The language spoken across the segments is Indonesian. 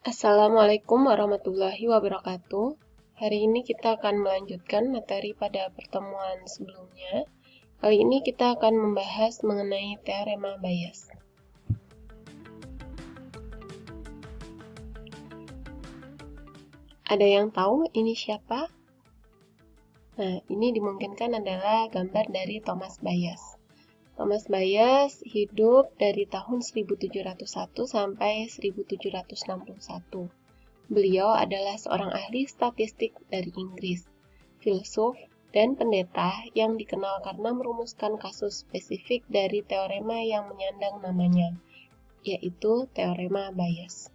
Assalamualaikum warahmatullahi wabarakatuh. Hari ini kita akan melanjutkan materi pada pertemuan sebelumnya. Kali ini kita akan membahas mengenai teorema Bayes. Ada yang tahu ini siapa? Nah, ini dimungkinkan adalah gambar dari Thomas Bayes. Thomas Bayes hidup dari tahun 1701 sampai 1761. Beliau adalah seorang ahli statistik dari Inggris, filsuf, dan pendeta yang dikenal karena merumuskan kasus spesifik dari teorema yang menyandang namanya, yaitu teorema Bayes.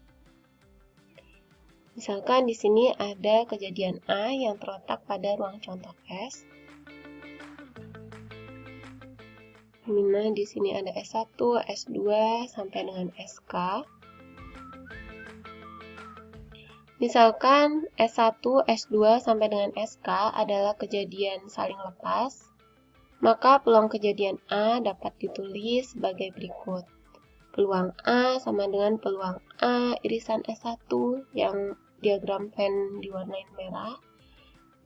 Misalkan di sini ada kejadian A yang terletak pada ruang contoh S. Dimana di sini ada S1, S2 sampai dengan SK. Misalkan S1, S2 sampai dengan SK adalah kejadian saling lepas, maka peluang kejadian A dapat ditulis sebagai berikut. Peluang A sama dengan peluang A irisan S1 yang diagram Venn diwarnai merah,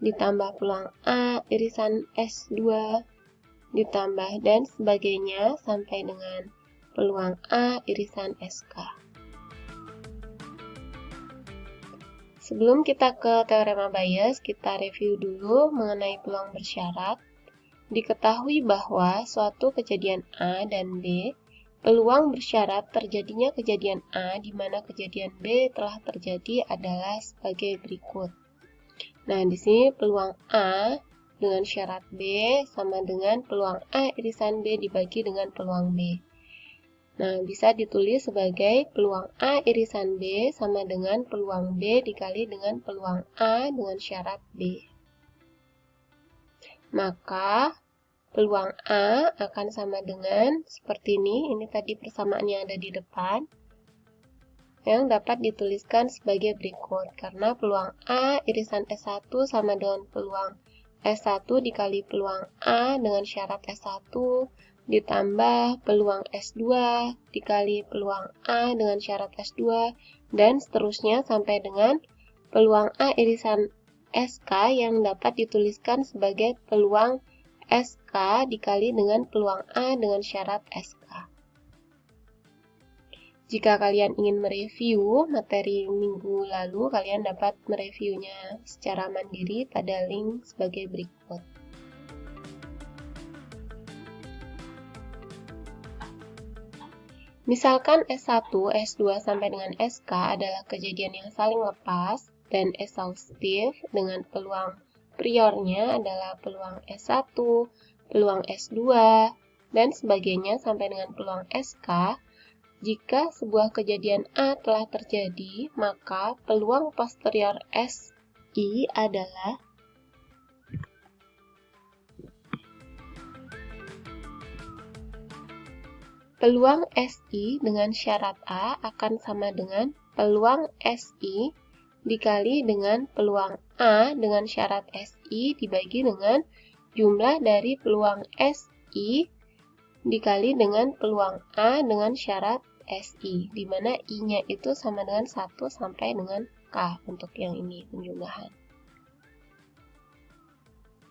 ditambah peluang A irisan S2, ditambah dan sebagainya sampai dengan peluang A irisan SK. Sebelum kita ke teorema Bayes, kita review dulu mengenai peluang bersyarat. Diketahui bahwa suatu kejadian A dan B, peluang bersyarat terjadinya kejadian A di mana kejadian B telah terjadi adalah sebagai berikut. Nah, di sini peluang A dengan syarat B sama dengan peluang A irisan B dibagi dengan peluang B. Nah, bisa ditulis sebagai peluang A irisan B sama dengan peluang B dikali dengan peluang A dengan syarat B. Maka, peluang A akan sama dengan seperti ini tadi persamaan yang ada di depan, yang dapat dituliskan sebagai berikut. Karena peluang A irisan S1 sama dengan peluang S1 dikali peluang A dengan syarat S1, ditambah peluang S2 dikali peluang A dengan syarat S2, dan seterusnya sampai dengan peluang A irisan SK yang dapat dituliskan sebagai peluang SK dikali dengan peluang A dengan syarat SK. Jika kalian ingin mereview materi minggu lalu, kalian dapat mereviewnya secara mandiri pada link sebagai berikut. Misalkan S1, S2 sampai dengan SK adalah kejadian yang saling lepas dan exhaustif dengan peluang priornya adalah peluang S1, peluang S2, dan sebagainya sampai dengan peluang SK. Jika sebuah kejadian A telah terjadi, maka peluang posterior SI adalah peluang SI dengan syarat A akan sama dengan peluang SI dikali dengan peluang A dengan syarat SI dibagi dengan jumlah dari peluang SI dikali dengan peluang A dengan syarat SI, di mana I-nya itu sama dengan 1 sampai dengan K untuk yang ini penjumlahan.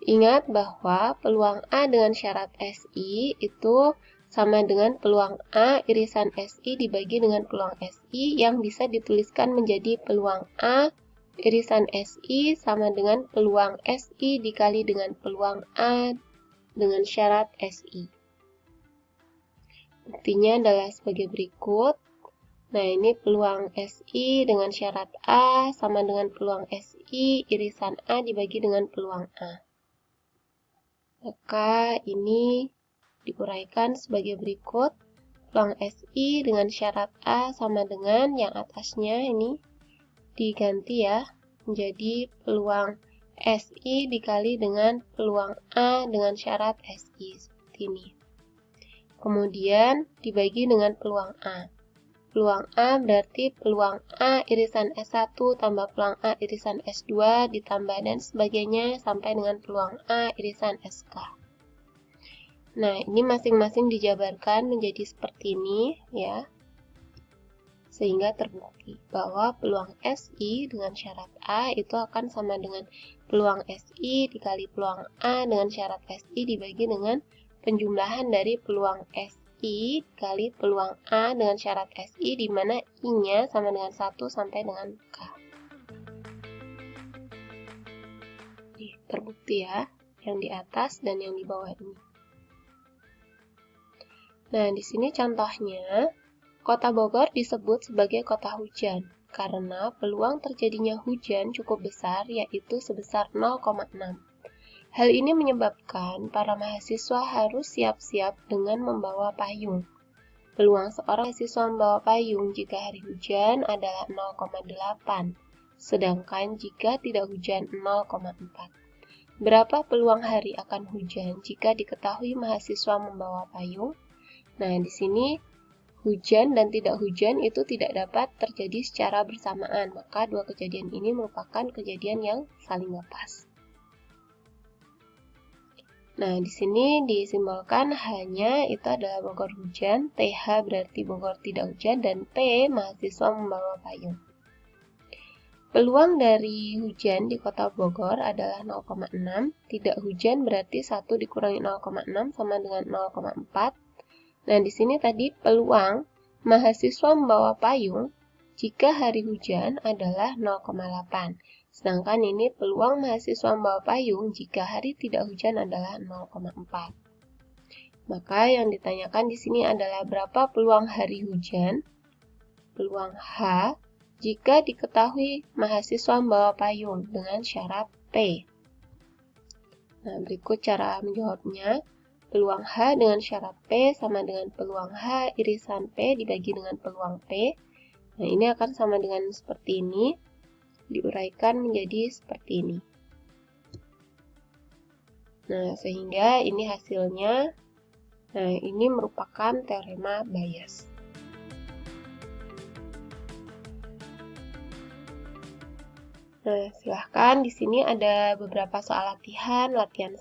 Ingat bahwa peluang A dengan syarat SI itu sama dengan peluang A irisan SI dibagi dengan peluang SI yang bisa dituliskan menjadi peluang A irisan SI sama dengan peluang SI dikali dengan peluang A dengan syarat SI. Buktinya adalah sebagai berikut. Nah, ini peluang SI dengan syarat A sama dengan peluang SI irisan A dibagi dengan peluang A. Maka ini diuraikan sebagai berikut. Peluang SI dengan syarat A sama dengan yang atasnya ini diganti ya, menjadi peluang SI dikali dengan peluang A dengan syarat SI seperti ini. Kemudian dibagi dengan peluang A. Peluang A berarti peluang A irisan S1 tambah peluang A irisan S2 ditambah dan sebagainya sampai dengan peluang A irisan SK. Nah, ini masing-masing dijabarkan menjadi seperti ini ya. Sehingga terbukti bahwa peluang SI dengan syarat A itu akan sama dengan peluang SI dikali peluang A dengan syarat SI dibagi dengan penjumlahan dari peluang SI dikali peluang A dengan syarat SI, di mana I-nya sama dengan 1 sampai dengan K. Terbukti ya, yang di atas dan yang di bawah ini. Nah, di sini contohnya, Kota Bogor disebut sebagai kota hujan karena peluang terjadinya hujan cukup besar, yaitu sebesar 0,6. Hal ini menyebabkan para mahasiswa harus siap-siap dengan membawa payung. Peluang seorang mahasiswa membawa payung jika hari hujan adalah 0,8, sedangkan jika tidak hujan 0,4. Berapa peluang hari akan hujan jika diketahui mahasiswa membawa payung? Nah, di sini hujan dan tidak hujan itu tidak dapat terjadi secara bersamaan, maka dua kejadian ini merupakan kejadian yang saling lepas. Nah, di sini disimbolkan hanya itu adalah Bogor hujan, TH berarti Bogor tidak hujan, dan P mahasiswa membawa payung. Peluang dari hujan di kota Bogor adalah 0,6, tidak hujan berarti 1 dikurangi 0,6 sama dengan 0,4. Nah, di sini tadi peluang mahasiswa membawa payung jika hari hujan adalah 0,8. Sedangkan ini peluang mahasiswa membawa payung jika hari tidak hujan adalah 0,4. Maka yang ditanyakan di sini adalah berapa peluang hari hujan, peluang H, jika diketahui mahasiswa membawa payung dengan syarat P. Nah, berikut cara menjawabnya. Peluang H dengan syarat P sama dengan peluang H irisan P dibagi dengan peluang P. Nah, ini akan sama dengan seperti ini. Diuraikan menjadi seperti ini. Nah, sehingga ini hasilnya. Nah, ini merupakan teorema Bayes. Nah, silahkan di sini ada beberapa soal latihan 1,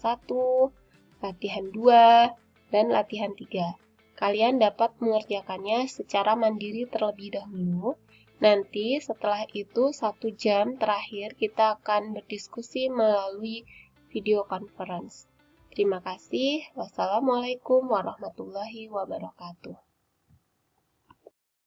latihan 2, dan latihan 3. Kalian dapat mengerjakannya secara mandiri terlebih dahulu. Nanti setelah itu 1 jam terakhir kita akan berdiskusi melalui video conference. Terima kasih. Wassalamualaikum warahmatullahi wabarakatuh.